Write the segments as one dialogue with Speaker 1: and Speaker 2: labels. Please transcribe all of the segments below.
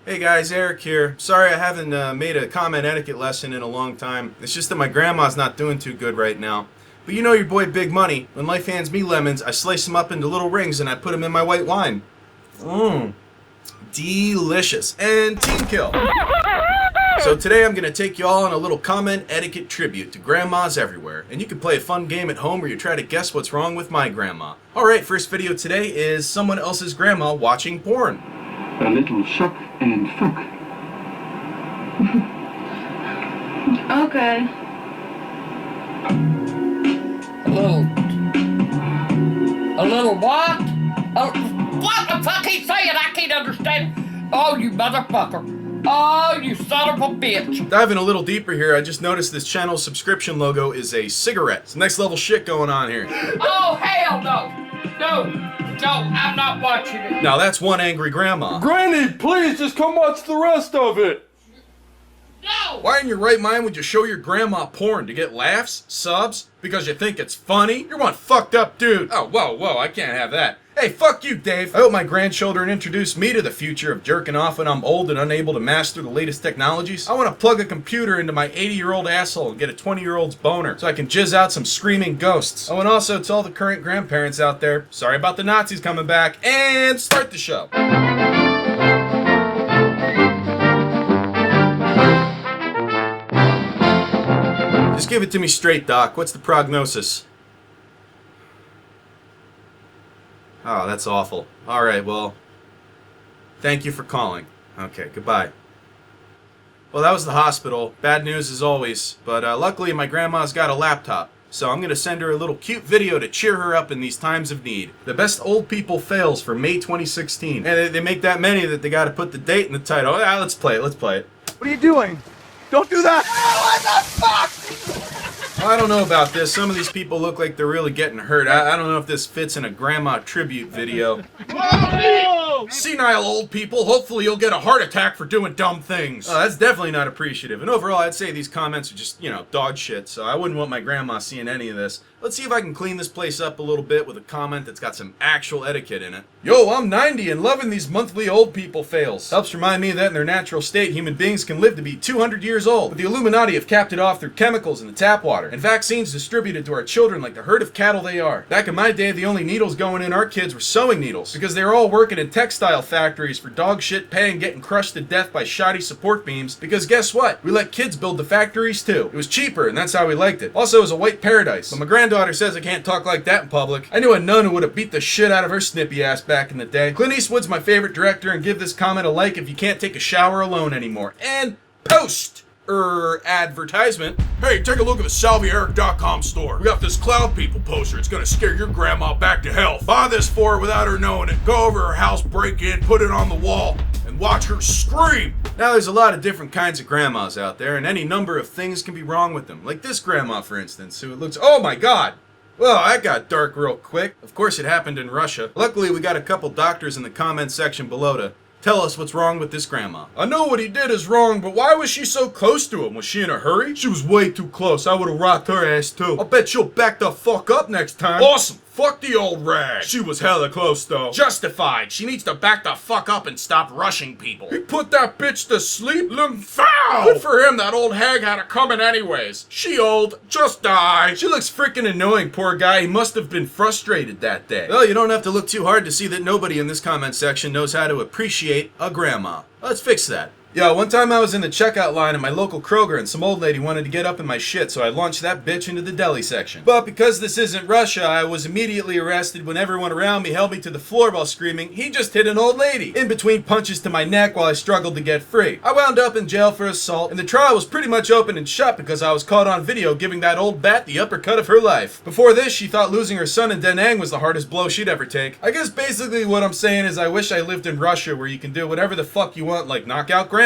Speaker 1: Hey guys, Eric here. Sorry I haven't made a comment etiquette lesson in a long time. It's just that my grandma's not doing too good right now. But you know your boy Big Money. When life hands me lemons, I slice them up into little rings and I put them in my white wine. Mmm. Delicious. And team kill. So today I'm going to take you all on a little comment etiquette tribute to grandmas everywhere. And you can play a fun game at home where you try to guess what's wrong with my grandma. Alright, first video today is someone else's grandma watching porn.
Speaker 2: A little shuck and fuck.
Speaker 3: Okay.
Speaker 4: A little what? What the fuck he's saying? I can't understand. Oh, you motherfucker. Oh, you son of a bitch.
Speaker 1: Diving a little deeper here, I just noticed this channel's subscription logo is a cigarette. It's next level shit going on here.
Speaker 4: Oh, hell no. No, I'm not watching it.
Speaker 1: Now that's one angry grandma.
Speaker 5: Granny, please just come watch the rest of it.
Speaker 4: No.
Speaker 1: Why in your right mind would you show your grandma porn? To get laughs? Subs? Because you think it's funny? You're one fucked up dude. Oh, whoa, I can't have that. Hey, fuck you, Dave. I hope my grandchildren introduce me to the future of jerking off when I'm old and unable to master the latest technologies. I want to plug a computer into my 80-year-old asshole and get a 20-year-old's boner so I can jizz out some screaming ghosts. Oh, and also to all the current grandparents out there, sorry about the Nazis coming back, and start the show. Just give it to me straight, Doc. What's the prognosis? Oh, that's awful. Alright, well, thank you for calling. Okay, goodbye. Well, that was the hospital. Bad news as always, but luckily my grandma's got a laptop, so I'm gonna send her a little cute video to cheer her up in these times of need. The best old people fails for May 2016. And they make that many that they gotta put the date in the title. Ah, let's play it.
Speaker 5: What are you doing? Don't do that!
Speaker 1: I don't know about this. Some of these people look like they're really getting hurt. I don't know if this fits in a grandma tribute video. Senile old people, hopefully you'll get a heart attack for doing dumb things. Oh, that's definitely not appreciative. And overall, I'd say these comments are just, dog shit, so I wouldn't want my grandma seeing any of this. Let's see if I can clean this place up a little bit with a comment that's got some actual etiquette in it. Yo, I'm 90 and loving these monthly old people fails. Helps remind me that in their natural state, human beings can live to be 200 years old. But the Illuminati have capped it off through chemicals in the tap water and vaccines distributed to our children like the herd of cattle they are. Back in my day, the only needles going in our kids were sewing needles because they were all working in textile factories for dog shit pay and getting crushed to death by shoddy support beams because guess what? We let kids build the factories too. It was cheaper and that's how we liked it. Also, it was a white paradise. But my granddaughter says I can't talk like that in public. I knew a nun who would have beat the shit out of her snippy ass back in the day. Clint Eastwood's my favorite director, and give this comment a like if you can't take a shower alone anymore. And post! Advertisement. Hey, take a look at the SalvyEric.com store. We got this Cloud People poster. It's gonna scare your grandma back to health. Buy this for her without her knowing it. Go over her house, break in, put it on the wall, and watch her scream. Now there's a lot of different kinds of grandmas out there, and any number of things can be wrong with them. Like this grandma, for instance, who looks, oh my god! Well, that got dark real quick. Of course it happened in Russia. Luckily we got a couple doctors in the comment section below to tell us what's wrong with this grandma. I know what he did is wrong, but why was she so close to him? Was she in a hurry? She was way too close. I would've rocked her ass too. I'll bet she'll back the fuck up next time. Awesome. Fuck the old rag. She was hella close though. Justified. She needs to back the fuck up and stop rushing people. He put that bitch to sleep? Foul. Good for him. That old hag had it coming anyways. She old. Just die. She looks freaking annoying, poor guy. He must have been frustrated that day. Well, you don't have to look too hard to see that nobody in this comment section knows how to appreciate a grandma. Let's fix that. Yo, one time I was in the checkout line at my local Kroger and some old lady wanted to get up in my shit, so I launched that bitch into the deli section. But because this isn't Russia, I was immediately arrested when everyone around me held me to the floor while screaming, "He just hit an old lady!" in between punches to my neck while I struggled to get free. I wound up in jail for assault, and the trial was pretty much open and shut because I was caught on video giving that old bat the uppercut of her life. Before this, she thought losing her son in Da Nang was the hardest blow she'd ever take. I guess basically what I'm saying is I wish I lived in Russia where you can do whatever the fuck you want, like knock out grandmas.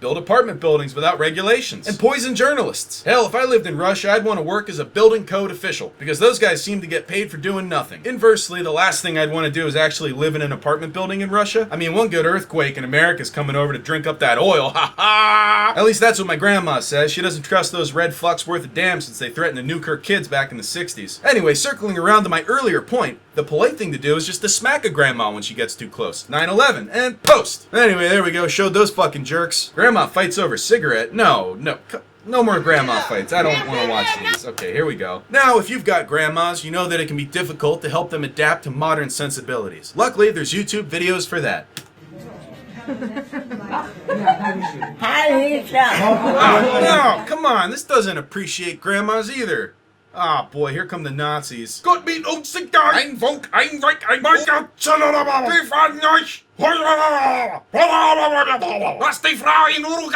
Speaker 1: build apartment buildings without regulations, and poison journalists. Hell, if I lived in Russia, I'd want to work as a building code official, because those guys seem to get paid for doing nothing. Inversely, the last thing I'd want to do is actually live in an apartment building in Russia. I mean, one good earthquake and America's coming over to drink up that oil, ha ha! At least that's what my grandma says. She doesn't trust those red fucks worth a damn since they threatened to nuke her kids back in the 60s. Anyway, circling around to my earlier point, the polite thing to do is just to smack a grandma when she gets too close. 9/11 and post. Anyway, there we go. Showed those fucking jerks. Grandma fights over cigarette. No more grandma fights. I don't want to watch these. Okay, here we go. Now, if you've got grandmas, you know that it can be difficult to help them adapt to modern sensibilities. Luckily, there's YouTube videos for that. No, come on. This doesn't appreciate grandmas either. Ah, boy, here come the Nazis. Gott mit uns sind da! Ein Volk, ein Reich, ein Volk! Wir fahren euch! Lass die Frau in Ruhe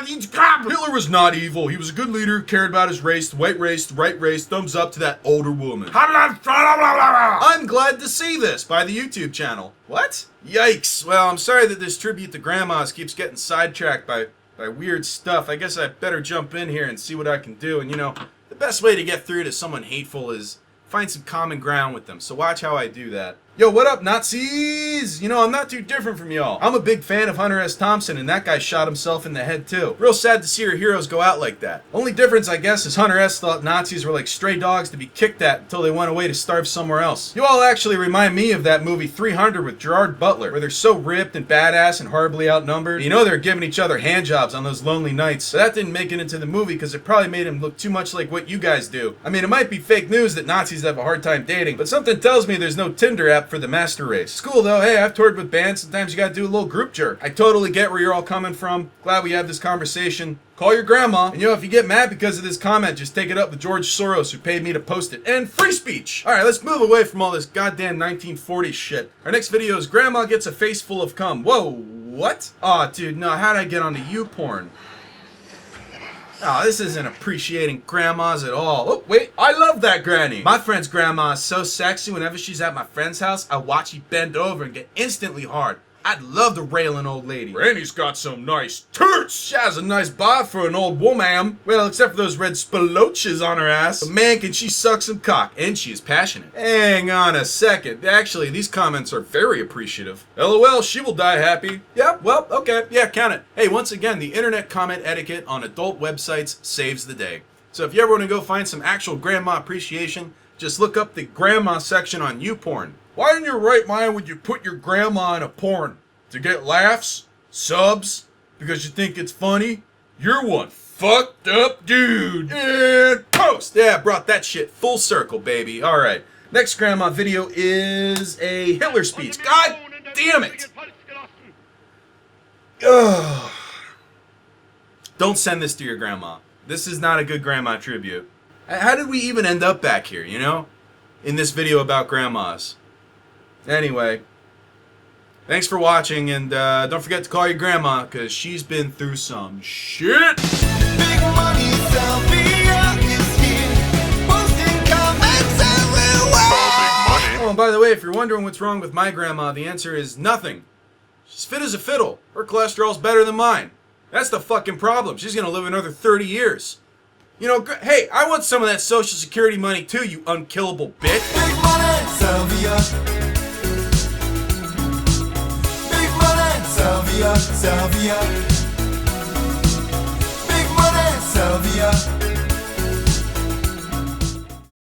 Speaker 1: ins Grab! Hitler was not evil. He was a good leader, cared about his race, the white race, the right race. Thumbs up to that older woman. I'm glad to see this by the YouTube channel. What? Yikes. Well, I'm sorry that this tribute to grandmas keeps getting sidetracked by weird stuff. I guess I better jump in here and see what I can do. And, you know, the best way to get through to someone hateful is find some common ground with them. So watch how I do that. Yo, what up, Nazis? You know, I'm not too different from y'all. I'm a big fan of Hunter S. Thompson, and that guy shot himself in the head, too. Real sad to see our heroes go out like that. Only difference, I guess, is Hunter S. thought Nazis were like stray dogs to be kicked at until they went away to starve somewhere else. You all actually remind me of that movie 300 with Gerard Butler, where they're so ripped and badass and horribly outnumbered. You know they're giving each other handjobs on those lonely nights. But that didn't make it into the movie because it probably made him look too much like what you guys do. I mean, it might be fake news that Nazis have a hard time dating, but something tells me there's no Tinder app for the master race. It's cool though. Hey, I've toured with bands. Sometimes you gotta do a little group jerk. I totally get where you're all coming from. Glad we had this conversation. Call your grandma. And you know, if you get mad because of this comment, just take it up with George Soros, who paid me to post it. And free speech! Alright, let's move away from all this goddamn 1940s shit. Our next video is Grandma Gets a Face Full of Cum. Whoa, what? Aw, dude, no, how'd I get onto YouPorn? Oh, this isn't appreciating grandmas at all. Oh, wait, I love that granny. My friend's grandma is so sexy. Whenever she's at my friend's house, I watch she bend over and get instantly hard. I'd love to rail an old lady. Granny's got some nice toots. She has a nice bod for an old woman. Well, except for those red spaloches on her ass. But man, can she suck some cock. And she is passionate. Hang on a second. Actually, these comments are very appreciative. LOL, she will die happy. Yeah, well, okay. Yeah, count it. Hey, once again, the internet comment etiquette on adult websites saves the day. So if you ever want to go find some actual grandma appreciation, just look up the grandma section on YouPorn. Why in your right mind would you put your grandma in a porn? To get laughs? Subs? Because you think it's funny? You're one fucked up dude. And post! Yeah, brought that shit full circle, baby. Alright. Next grandma video is a Hitler speech. God damn it! Ugh. Don't send this to your grandma. This is not a good grandma tribute. How did we even end up back here, you know? In this video about grandmas. Anyway, thanks for watching, and don't forget to call your grandma, because she's been through some shit.
Speaker 3: Big money Sylvia is here, posting comments everywhere.
Speaker 1: Oh, and by the way, if you're wondering what's wrong with my grandma, the answer is nothing. She's fit as a fiddle. Her cholesterol's better than mine. That's the fucking problem. She's gonna live another 30 years. You know, hey, I want some of that Social Security money too, you unkillable bitch.
Speaker 3: Big money Sylvia. Sylvia, Sylvia, big money, Sylvia.